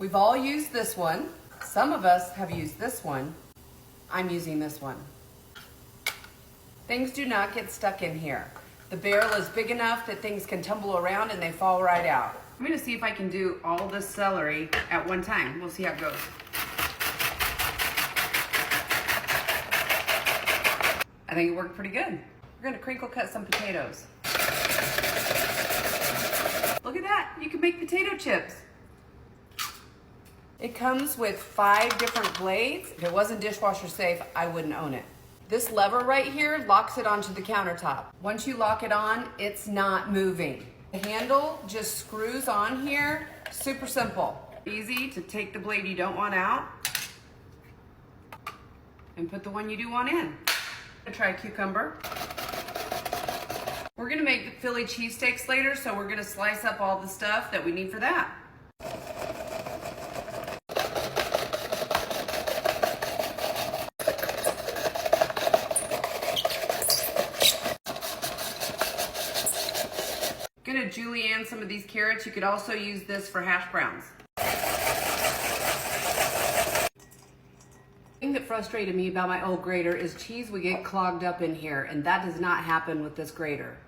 We've all used this one. Some of us have used this one. I'm using this one. Things do not get stuck in here. The barrel is big enough that things can tumble around and they fall right out. I'm gonna see if I can do all this celery at one time. We'll see how it goes. I think it worked pretty good. We're gonna crinkle cut some potatoes. Look at that, you can make potato chips. It comes with 5 different blades. If it wasn't dishwasher safe, I wouldn't own it. This lever right here locks it onto the countertop. Once you lock it on, it's not moving. The handle just screws on here, super simple. Easy to take the blade you don't want out and put the one you do want in. I'm gonna try a cucumber. We're gonna make Philly cheesesteaks later, so we're gonna slice up all the stuff that we need for that. Gonna julienne some of these carrots. You could also use this for hash browns. The thing that frustrated me about my old grater is cheese would get clogged up in here, and that does not happen with this grater.